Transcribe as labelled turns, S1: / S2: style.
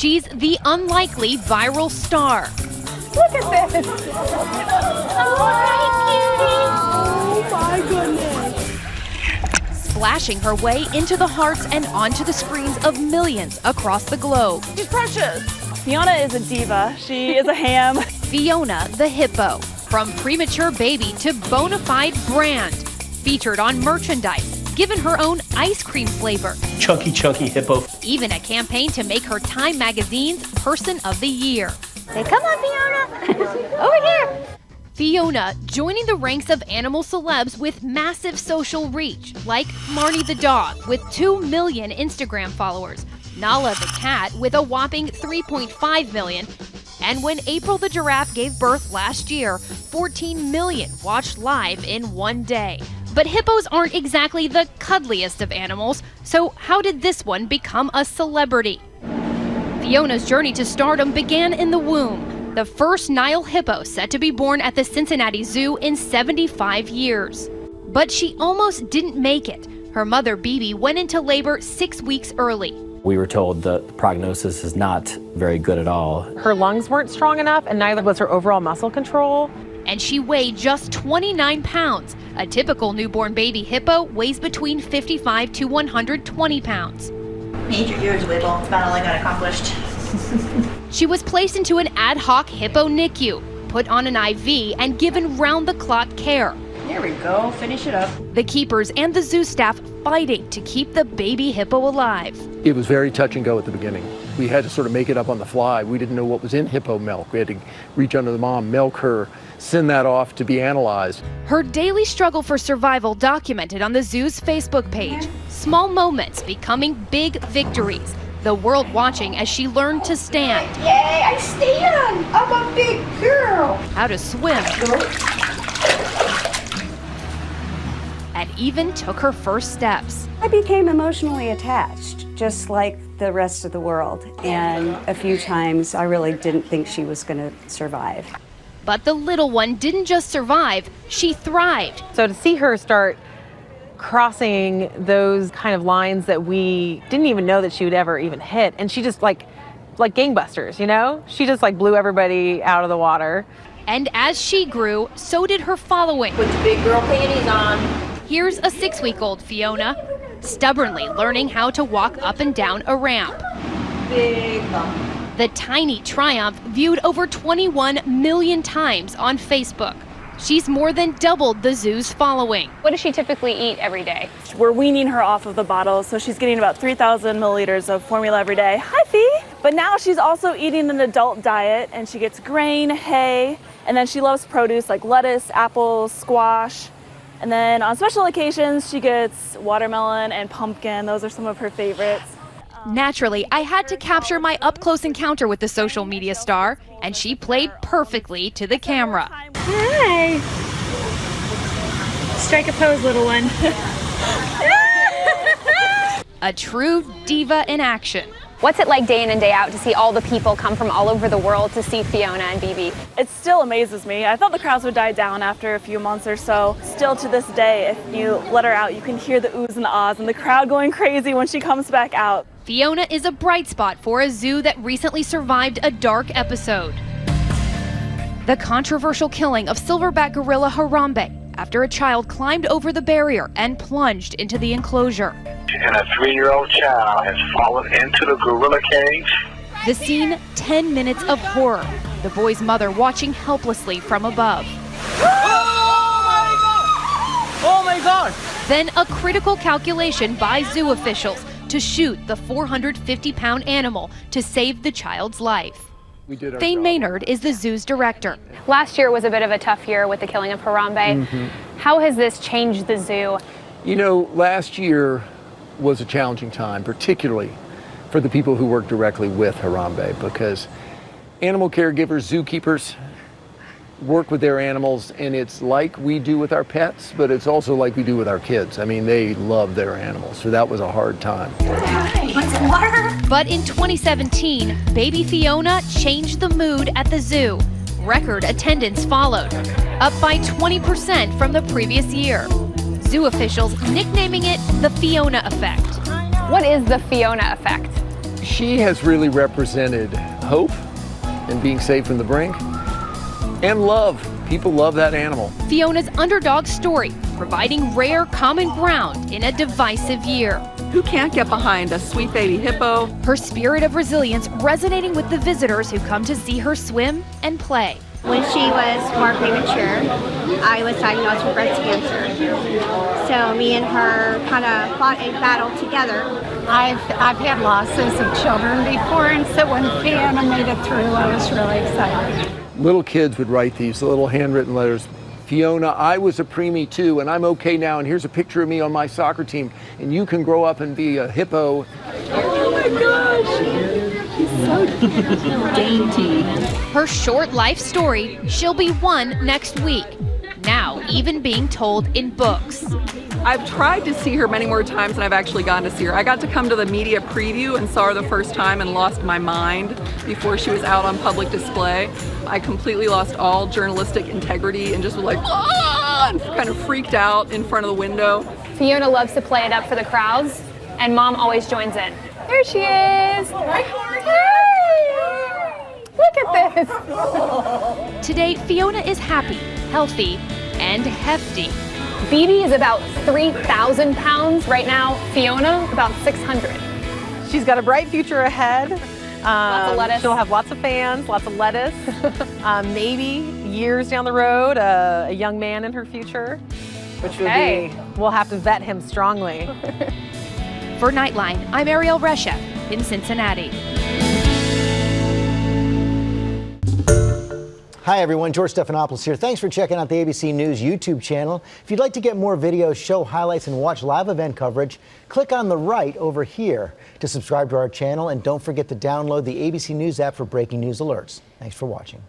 S1: She's the unlikely viral star.
S2: Look at this. Oh, hi, cutie. Oh, my goodness.
S1: Splashing her way into the hearts and onto the screens of millions across the globe.
S2: She's precious. Fiona is a diva. She is a ham.
S1: Fiona the hippo. From premature baby to bona fide brand. Featured on merchandise. Given her own ice cream flavor.
S3: Chunky hippo.
S1: Even a campaign to make her Time Magazine's Person of the Year.
S4: Hey, come on, Fiona. Over here.
S1: Fiona joining the ranks of animal celebs with massive social reach, like Marnie the dog with 2 million Instagram followers, Nala the cat with a whopping 3.5 million, and when April the giraffe gave birth last year, 14 million watched live in one day. But hippos aren't exactly the cuddliest of animals, so how did this one become a celebrity? Fiona's journey to stardom began in the womb, the first Nile hippo set to be born at the Cincinnati Zoo in 75 years. But she almost didn't make it. Her mother, Bibi, went into labor 6 weeks early.
S5: We were told that the prognosis is not very good at all.
S6: Her lungs weren't strong enough, and neither was her overall muscle control.
S1: And she weighed just 29 pounds. A typical newborn baby hippo weighs between 55 to 120 pounds.
S7: Need your ears wiggle. It's about all I got accomplished.
S1: She was placed into an ad hoc hippo NICU, put on an IV, and given round-the-clock care.
S7: There we go. Finish it up.
S1: The keepers and the zoo staff fighting to keep the baby hippo alive.
S8: It was very touch and go at the beginning. We had to sort of make it up on the fly. We didn't know what was in hippo milk. We had to reach under the mom, milk her, send that off to be analyzed.
S1: Her daily struggle for survival documented on the zoo's Facebook page. Small moments becoming big victories. The world watching as she learned to stand.
S7: Yay, I stand! I'm a big girl!
S1: How to swim. And even took her first steps.
S9: I became emotionally attached, just like the rest of the world. And a few times I really didn't think she was going to survive.
S1: But the little one didn't just survive, she thrived.
S6: So to see her start crossing those kind of lines that we didn't even know that she would ever even hit, and she just like gangbusters, you know? She just like blew everybody out of the water.
S1: And as she grew, so did her following.
S7: Put the big girl panties on.
S1: Here's a 6-week-old Fiona, stubbornly learning how to walk up and down a ramp.
S7: Big bump.
S1: The tiny triumph viewed over 21 million times on Facebook. She's more than doubled the zoo's following.
S4: What does she typically eat every day?
S2: We're weaning her off of the bottles, so she's getting about 3,000 milliliters of formula every day. Hi, Fee! But now she's also eating an adult diet, and she gets grain, hay, and then she loves produce like lettuce, apples, squash. And then on special occasions, she gets watermelon and pumpkin. Those are some of her favorites.
S1: Naturally, I had to capture my up-close encounter with the social media star, and she played perfectly to the camera.
S4: Hi. Strike a pose, little one.
S1: A true diva in action.
S4: What's it like day in and day out to see all the people come from all over the world to see Fiona and Bibi?
S2: It still amazes me. I thought the crowds would die down after a few months or so. Still to this day, if you let her out, you can hear the oohs and the ahs and the crowd going crazy when she comes back out.
S1: Fiona is a bright spot for a zoo that recently survived a dark episode. The controversial killing of silverback gorilla Harambe after a child climbed over the barrier and plunged into the enclosure.
S10: And a 3-year-old child has fallen into the gorilla cage.
S1: The scene, 10 minutes of horror. The boy's mother watching helplessly from above.
S3: Oh my God!
S1: Then a critical calculation by zoo officials to shoot the 450-pound animal to save the child's life. Thane Maynard is the zoo's director.
S4: Last year was a bit of a tough year with the killing of Harambe. How has this changed the zoo?
S8: You know, last year was a challenging time, particularly for the people who work directly with Harambe, because animal caregivers, zookeepers, work with their animals, and it's like we do with our pets, but it's also like we do with our kids. I mean, they love their animals, so that was a hard time.
S1: But in 2017, baby Fiona changed the mood at the zoo. Record attendance followed, up by 20% from the previous year. Zoo officials nicknaming it the Fiona effect.
S4: What is the Fiona effect?
S8: She has really represented hope and being saved from the brink, and love. People love that animal.
S1: Fiona's underdog story, providing rare common ground in a divisive year.
S11: Who can't get behind a sweet baby hippo?
S1: Her spirit of resilience resonating with the visitors who come to see her swim and play.
S12: When she was more premature, I was diagnosed with breast cancer. So me and her kind of fought a battle together.
S13: I've had losses of children before, and so when Fiona made it through, I was really excited.
S8: Little kids would write these little handwritten letters. Fiona, I was a preemie too, and I'm okay now, and here's a picture of me on my soccer team, and you can grow up and be a hippo.
S11: Oh my gosh, she's so dainty.
S1: Her short life story, she'll be one next week, now even being told in books.
S11: I've tried to see her many more times than I've actually gotten to see her. I got to come to the media preview and saw her the first time and lost my mind before she was out on public display. I completely lost all journalistic integrity and just was like, ah, and kind of freaked out in front of the window.
S4: Fiona loves to play it up for the crowds, and Mom always joins in. There she is. Hey! Look at this.
S1: Today, Fiona is happy, healthy, and hefty.
S4: Bibi is about 3,000 pounds right now. Fiona, about 600.
S6: She's got a bright future ahead.
S4: Lots of lettuce.
S6: She'll have lots of fans, lots of lettuce. Maybe years down the road, a young man in her future, which would be, we'll have to vet him strongly.
S1: For Nightline, I'm Ariel Resha in Cincinnati.
S14: Hi everyone, George Stephanopoulos here. Thanks for checking out the ABC News YouTube channel. If you'd like to get more videos, show highlights, and watch live event coverage, click on the right over here to subscribe to our channel, and don't forget to download the ABC News app for breaking news alerts. Thanks for watching.